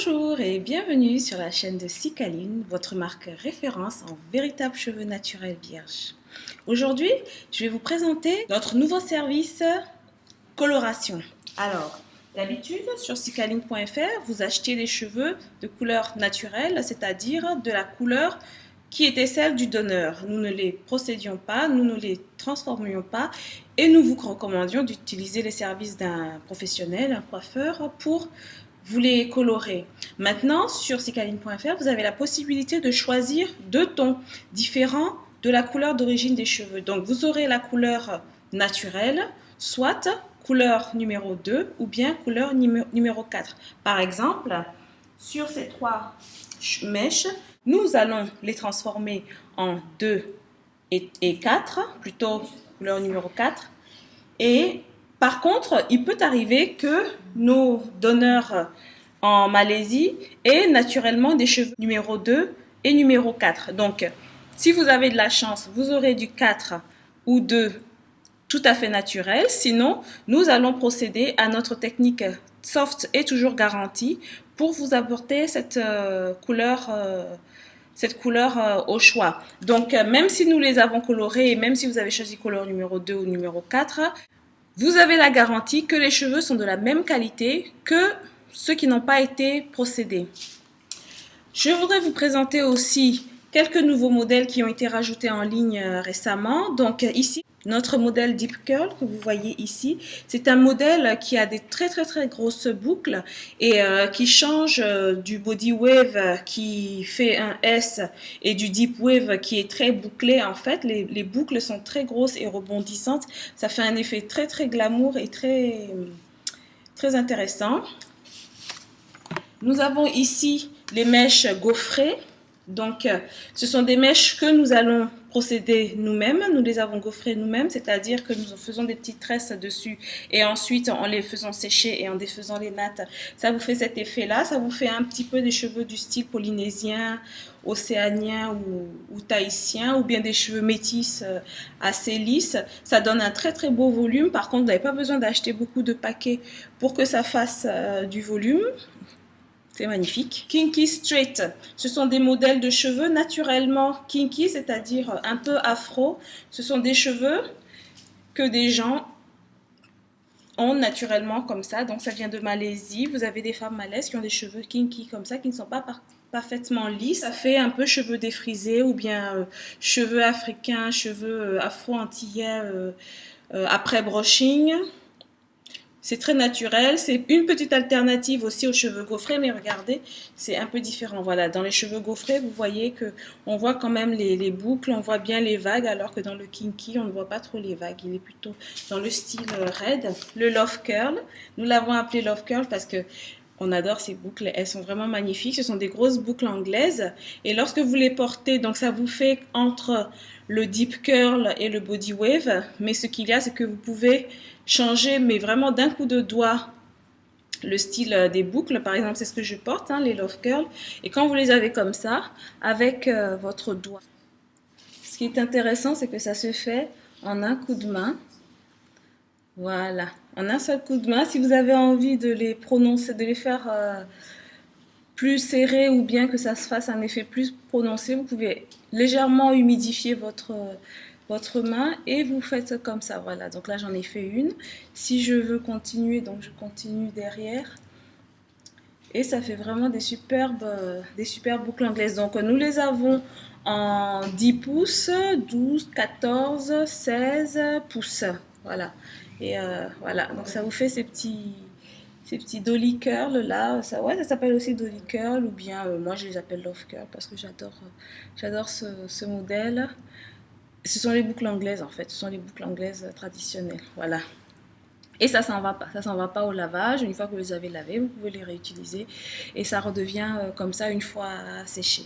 Bonjour et bienvenue sur la chaîne de Cicaline, votre marque référence en véritables cheveux naturels vierges. Aujourd'hui, je vais vous présenter notre nouveau service coloration. Alors, d'habitude, sur cicaline.fr, vous achetez des cheveux de couleur naturelle, c'est-à-dire de la couleur qui était celle du donneur. Nous ne les procédions pas, nous ne les transformions pas et nous vous recommandions d'utiliser les services d'un professionnel, un coiffeur, pour vous les colorer. Maintenant, sur cicaline.fr, vous avez la possibilité de choisir deux tons différents de la couleur d'origine des cheveux. Donc, vous aurez la couleur naturelle, soit couleur numéro 2 ou bien couleur numéro 4. Par exemple, sur ces trois mèches, nous allons les transformer en 2 et 4, plutôt couleur numéro 4. Et par contre, il peut arriver que nos donneurs en Malaisie aient naturellement des cheveux numéro 2 et numéro 4. Donc, si vous avez de la chance, vous aurez du 4 ou 2 tout à fait naturel. Sinon, nous allons procéder à notre technique soft et toujours garantie pour vous apporter cette couleur au choix. Donc, même si nous les avons colorés et même si vous avez choisi couleur numéro 2 ou numéro 4, vous avez la garantie que les cheveux sont de la même qualité que ceux qui n'ont pas été procédés. Je voudrais vous présenter aussi quelques nouveaux modèles qui ont été rajoutés en ligne récemment. Donc ici, notre modèle Deep Curl que vous voyez ici, c'est un modèle qui a des très grosses boucles et qui change du body wave qui fait un S et du deep wave qui est très bouclé. En fait, les boucles sont très grosses et rebondissantes. Ça fait un effet très glamour et très intéressant. Nous avons ici les mèches gaufrées. Donc, ce sont des mèches que nous allons procéder nous-mêmes. Nous les avons gaufrées nous-mêmes, c'est-à-dire que nous faisons des petites tresses dessus et ensuite, en les faisant sécher et en défaisant les nattes, ça vous fait cet effet-là. Ça vous fait un petit peu des cheveux du style polynésien, océanien ou tahitien, ou bien des cheveux métis assez lisses. Ça donne un très beau volume. Par contre, vous n'avez pas besoin d'acheter beaucoup de paquets pour que ça fasse du volume. C'est magnifique. Kinky Straight, ce sont des modèles de cheveux naturellement kinky, c'est-à-dire un peu afro. Ce sont des cheveux que des gens ont naturellement comme ça. Donc ça vient de Malaisie. Vous avez des femmes malaises qui ont des cheveux kinky comme ça, qui ne sont pas parfaitement lisses. Ça fait un peu cheveux défrisés ou bien cheveux africains, cheveux afro-antillais après brushing. C'est très naturel, c'est une petite alternative aussi aux cheveux gaufrés, mais regardez, c'est un peu différent. Voilà, dans les cheveux gaufrés, vous voyez que on voit quand même les boucles, on voit bien les vagues, alors que dans le kinky, on ne voit pas trop les vagues. Il est plutôt dans le style raide. Le Love Curl, nous l'avons appelé Love Curl parce que on adore ces boucles, elles sont vraiment magnifiques. Ce sont des grosses boucles anglaises. Et lorsque vous les portez, donc ça vous fait entre le deep curl et le body wave. Mais ce qu'il y a, c'est que vous pouvez changer, mais vraiment d'un coup de doigt, le style des boucles. Par exemple, c'est ce que je porte, hein, les Love Curl. Et quand vous les avez comme ça, avec votre doigt. Ce qui est intéressant, c'est que ça se fait en un coup de main. Voilà, en un seul coup de main. Si vous avez envie de les prononcer, de les faire plus serrés ou bien que ça se fasse un effet plus prononcé, vous pouvez légèrement humidifier votre main et vous faites comme ça. Voilà, donc là j'en ai fait une. Si je veux continuer, donc je continue derrière. Et ça fait vraiment des superbes boucles anglaises. Donc nous les avons en 10 pouces, 12, 14, 16 pouces. Voilà. Et voilà, donc ça vous fait ces petits dolly curls là. Ça s'appelle aussi dolly curl ou bien moi je les appelle love curl parce que j'adore ce modèle. Ce sont les boucles anglaises en fait, ce sont les boucles anglaises traditionnelles. Voilà. Et ça s'en va pas au lavage. Une fois que vous les avez lavés, vous pouvez les réutiliser et ça redevient comme ça une fois séché.